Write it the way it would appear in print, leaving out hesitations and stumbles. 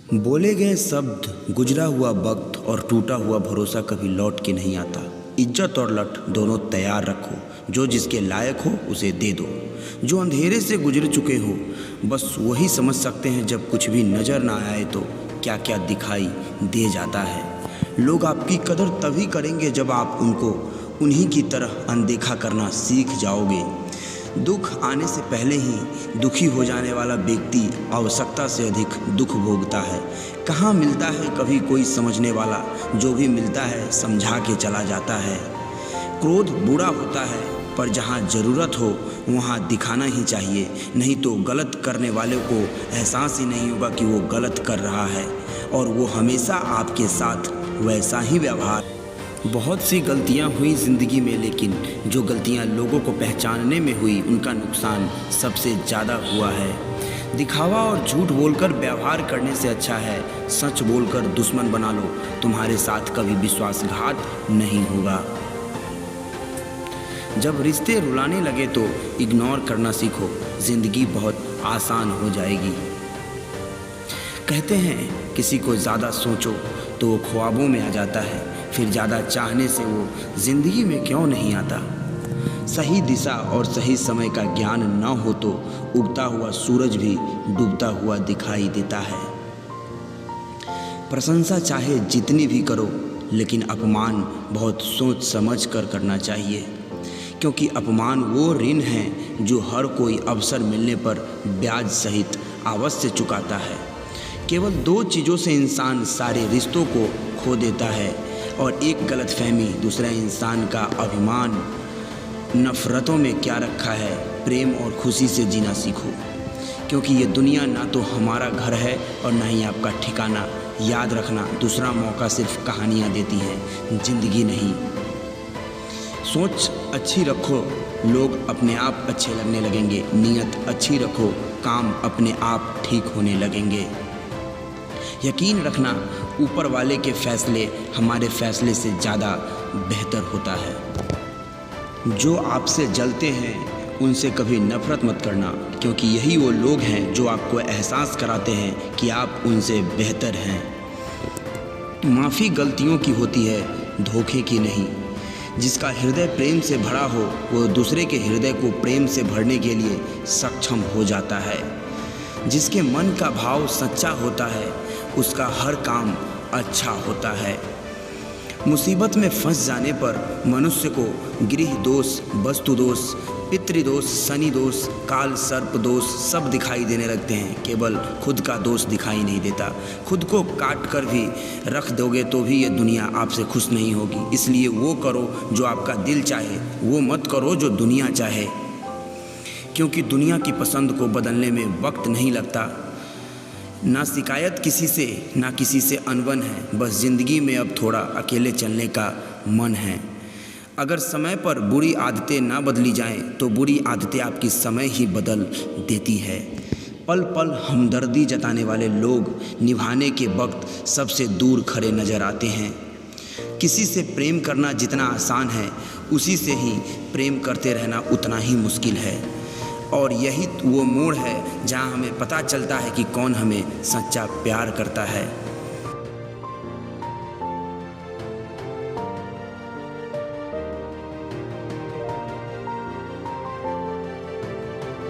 बोले गए शब्द, गुजरा हुआ वक्त और टूटा हुआ भरोसा कभी लौट के नहीं आता। इज्जत और लट दोनों तैयार रखो, जो जिसके लायक हो उसे दे दो। जो अंधेरे से गुजर चुके हो बस वही समझ सकते हैं, जब कुछ भी नज़र ना आए तो क्या क्या दिखाई दे जाता है। लोग आपकी कदर तभी करेंगे जब आप उनको उन्हीं की तरह अनदेखा करना सीख जाओगे। दुख आने से पहले ही दुखी हो जाने वाला व्यक्ति आवश्यकता से अधिक दुख भोगता है। कहाँ मिलता है कभी कोई समझने वाला, जो भी मिलता है समझा के चला जाता है। क्रोध बुरा होता है, पर जहाँ ज़रूरत हो वहाँ दिखाना ही चाहिए, नहीं तो गलत करने वाले को एहसास ही नहीं होगा कि वो गलत कर रहा है और वो हमेशा आपके साथ वैसा ही व्यवहार। बहुत सी गलतियां हुई ज़िंदगी में, लेकिन जो गलतियां लोगों को पहचानने में हुई उनका नुकसान सबसे ज़्यादा हुआ है। दिखावा और झूठ बोलकर व्यवहार करने से अच्छा है सच बोलकर दुश्मन बना लो, तुम्हारे साथ कभी विश्वासघात नहीं होगा। जब रिश्ते रुलाने लगे तो इग्नोर करना सीखो, ज़िंदगी बहुत आसान हो जाएगी। कहते हैं किसी को ज़्यादा सोचो तो वो ख्वाबों में आ जाता है, फिर ज़्यादा चाहने से वो ज़िंदगी में क्यों नहीं आता। सही दिशा और सही समय का ज्ञान न हो तो उगता हुआ सूरज भी डूबता हुआ दिखाई देता है। प्रशंसा चाहे जितनी भी करो, लेकिन अपमान बहुत सोच समझ कर करना चाहिए, क्योंकि अपमान वो ऋण है जो हर कोई अवसर मिलने पर ब्याज सहित अवश्य चुकाता है। केवल दो चीज़ों से इंसान सारे रिश्तों को खो देता है, और एक गलतफहमी, दूसरा इंसान का अभिमान। नफ़रतों में क्या रखा है, प्रेम और खुशी से जीना सीखो, क्योंकि ये दुनिया ना तो हमारा घर है और ना ही आपका ठिकाना। याद रखना, दूसरा मौका सिर्फ कहानियाँ देती है, ज़िंदगी नहीं। सोच अच्छी रखो, लोग अपने आप अच्छे लगने लगेंगे। नीयत अच्छी रखो, काम अपने आप ठीक होने लगेंगे। यकीन रखना, ऊपर वाले के फैसले हमारे फैसले से ज़्यादा बेहतर होता है। जो आपसे जलते हैं उनसे कभी नफ़रत मत करना, क्योंकि यही वो लोग हैं जो आपको एहसास कराते हैं कि आप उनसे बेहतर हैं। माफ़ी गलतियों की होती है, धोखे की नहीं। जिसका हृदय प्रेम से भरा हो वो दूसरे के हृदय को प्रेम से भरने के लिए सक्षम हो जाता है। जिसके मन का भाव सच्चा होता है उसका हर काम अच्छा होता है। मुसीबत में फंस जाने पर मनुष्य को गृह दोष, वस्तु दोष, पितृदोष, शनि दोष, काल सर्प दोष सब दिखाई देने लगते हैं, केवल खुद का दोष दिखाई नहीं देता। खुद को काट कर भी रख दोगे तो भी ये दुनिया आपसे खुश नहीं होगी। इसलिए वो करो जो आपका दिल चाहे, वो मत करो जो दुनिया चाहे, क्योंकि दुनिया की पसंद को बदलने में वक्त नहीं लगता। ना शिकायत किसी से, ना किसी से अनबन है, बस ज़िंदगी में अब थोड़ा अकेले चलने का मन है। अगर समय पर बुरी आदतें ना बदली जाएं तो बुरी आदतें आपकी समय ही बदल देती है। पल पल हमदर्दी जताने वाले लोग निभाने के वक्त सबसे दूर खड़े नज़र आते हैं। किसी से प्रेम करना जितना आसान है, उसी से ही प्रेम करते रहना उतना ही मुश्किल है। और यही वो मोड़ है जहाँ हमें पता चलता है कि कौन हमें सच्चा प्यार करता है।